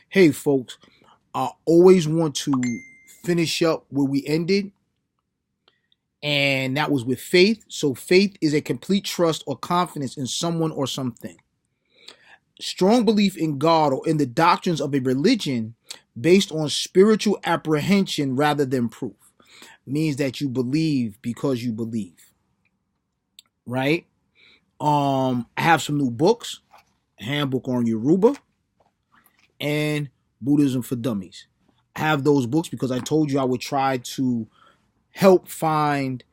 Hey, folks, I always want to finish up where we ended, and that was with faith. So, faith is a complete trust or confidence in someone or something. Strong belief in God or in the doctrines of a religion based on spiritual apprehension rather than proof means that you believe because you believe, right? I have some new books, a handbook on Yoruba and Buddhism for Dummies. I have those books because I told you I would try to help find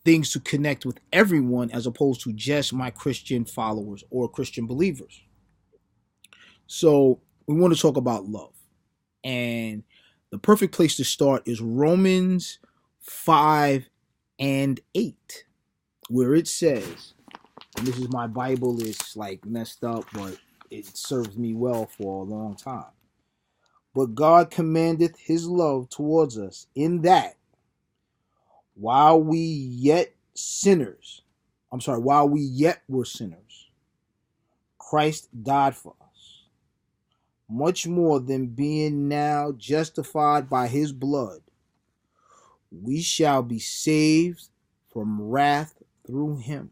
things to connect with everyone as opposed to just my Christian followers or Christian believers. So we want to talk about love. And the perfect place to start is Romans 5 and 8, where it says, and this is my Bible, is like messed up, but it serves me well for a long time. But God commandeth his love towards us in that while we yet sinners, while we yet were sinners, Christ died for us. Much more than being now justified by his blood, we shall be saved from wrath through him.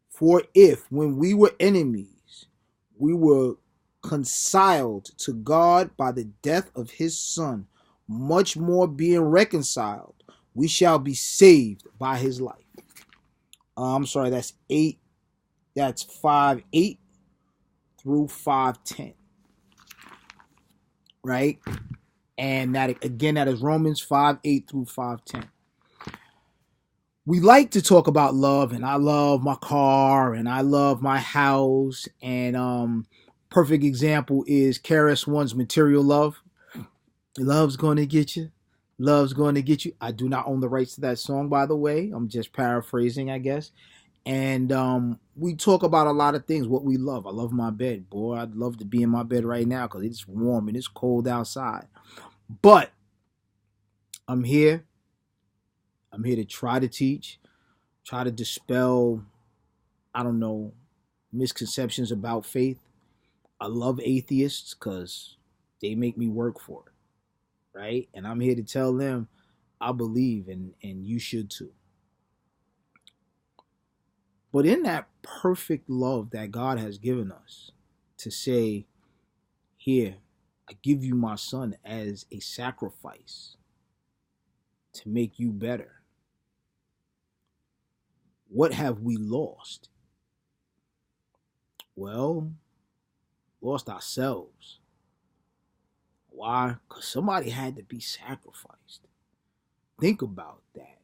For if, when we were enemies, we were reconciled to God by the death of his Son, much more being reconciled, we shall be saved by his life. That's 8. That's 5:8 through 5:10. Right? And that again, that is Romans 5:8 through 5:10. We like to talk about love, and I love my car and I love my house. And perfect example is Karis One's Material Love. Love's gonna get you. Love's going to get you. I do not own the rights to that song, by the way. I'm just paraphrasing, I guess. And we talk about a lot of things, what we love. I love my bed. Boy, I'd love to be in my bed right now because it's warm and it's cold outside. But I'm here. I'm here to try to teach, try to dispel, I don't know, misconceptions about faith. I love atheists because they make me work for it, right? And I'm here to tell them I believe, and you should too. But in that perfect love that God has given us to say, here, I give you my son as a sacrifice to make you better. What have we lost? Well, lost ourselves. Why? Because somebody had to be sacrificed. Think about that.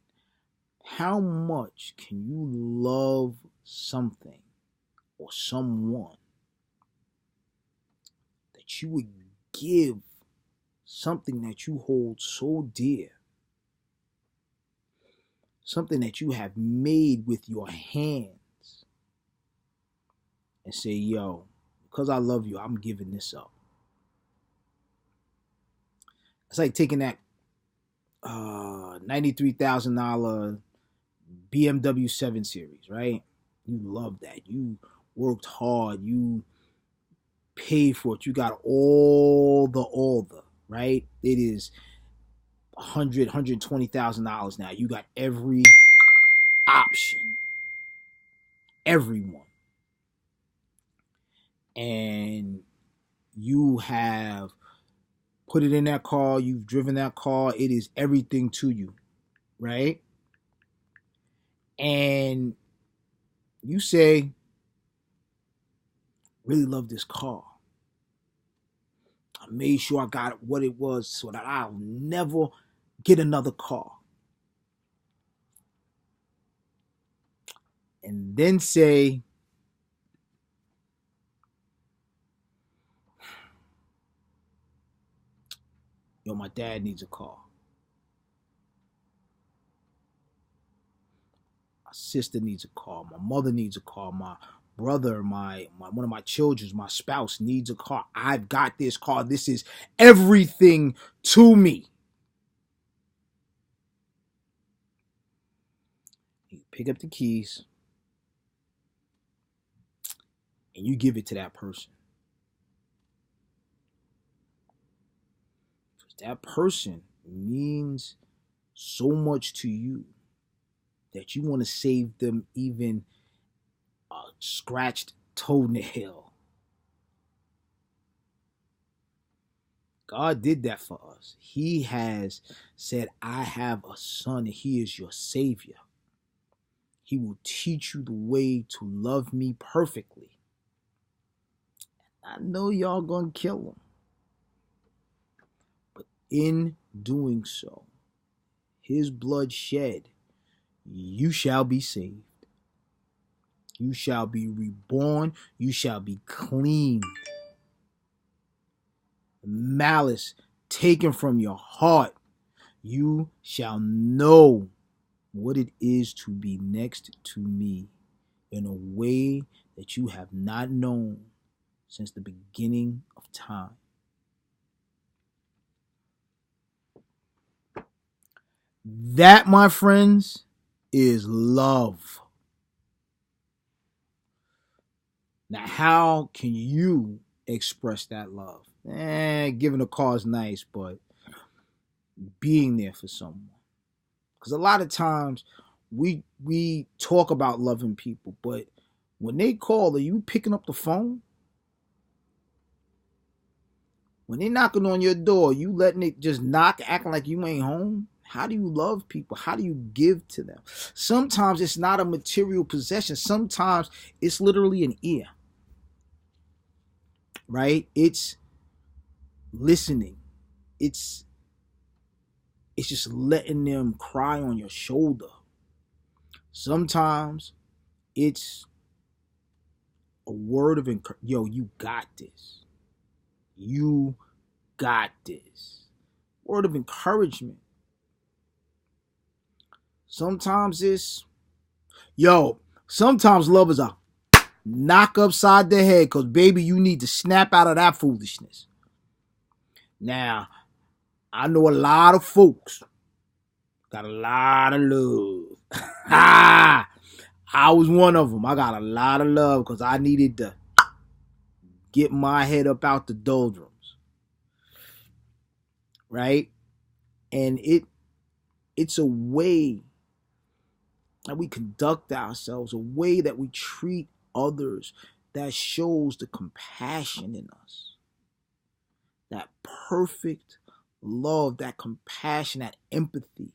How much can you love something or someone that you would give something that you hold so dear, something that you have made with your hands, and say, yo, because I love you, I'm giving this up? It's like taking that $93,000 BMW 7 Series, right? You love that. You worked hard. You paid for it. You got all the, right? It is $120,000 now. You got every option, everyone. And you have put it in that car. You've driven that car. It is everything to you, right? And you say, really love this car. I made sure I got what it was so that I'll never get another car. And then say, yo, my dad needs a car. My sister needs a car. My mother needs a car. My brother, my one of my children, my spouse needs a car. I've got this car. This is everything to me. You pick up the keys and you give it to that person. that person means so much to you that you want to save them even a scratched toenail. God did that for us. He has said, I have a son, and he is your savior. He will teach you the way to love me perfectly. I know y'all gonna kill him. But in doing so, his blood shed, you shall be saved. You shall be reborn. You shall be clean. Malice taken from your heart. You shall know what it is to be next to me in a way that you have not known since the beginning of time. That, my friends, is love. Now, how can you express that love? Giving a car is nice, but being there for someone. Because a lot of times we talk about loving people, but when they call, are you picking up the phone? When they knocking on your door, you letting it just knock, acting like you ain't home? How do you love people? How do you give to them? Sometimes it's not a material possession. Sometimes it's literally an ear. Right? It's listening. It's just letting them cry on your shoulder. Sometimes it's a word of encouragement. Yo, you got this. You got this. Word of encouragement. Sometimes it's, sometimes love is a knock upside the head because, baby, you need to snap out of that foolishness. Now, I know a lot of folks got a lot of love. I was one of them. I got a lot of love because I needed to get my head up out the doldrums. Right? And it's a way that we conduct ourselves, a way that we treat others that shows the compassion in us. That perfect love, that compassion, that empathy.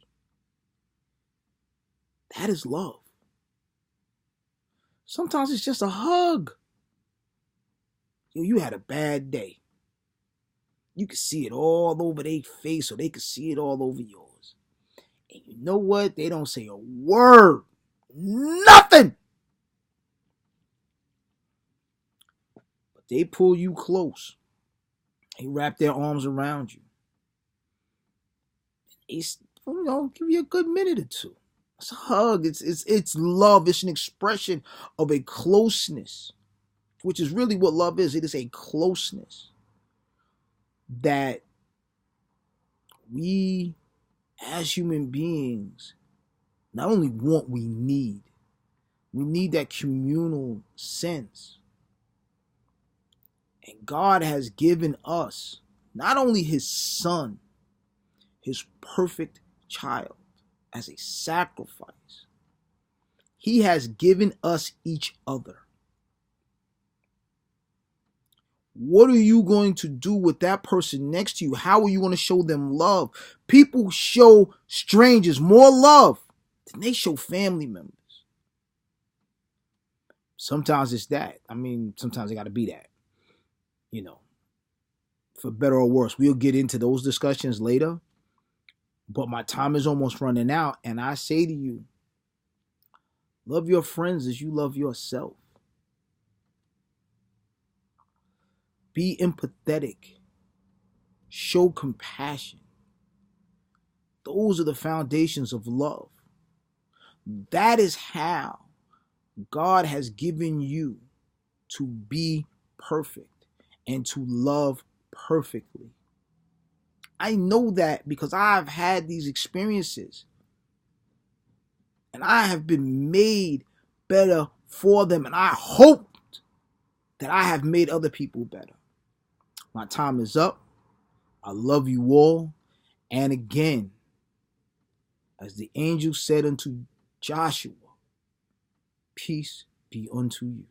That is love. Sometimes it's just a hug. You had a bad day. You can see it all over their face, or they can see it all over yours. And you know what? They don't say a word. Nothing. But they pull you close. They wrap their arms around you. It's, give you a good minute or two. It's a hug. It's love. It's an expression of a closeness, which is really what love is. It is a closeness that we, as human beings, not only want, we need. We need that communal sense. And God has given us not only his son, his perfect child, as a sacrifice. He has given us each other. What are you going to do with that person next to you? How are you going to show them love? People show strangers more love than they show family members. Sometimes it's that. Sometimes it got to be that. For better or worse. We'll get into those discussions later. But my time is almost running out. And I say to you, love your friends as you love yourself. Be empathetic. Show compassion. Those are the foundations of love. That is how God has given you to be perfect and to love perfectly. I know that because I've had these experiences. And I have been made better for them. And I hoped that I have made other people better. My time is up. I love you all. And again, as the angel said unto Joshua, peace be unto you.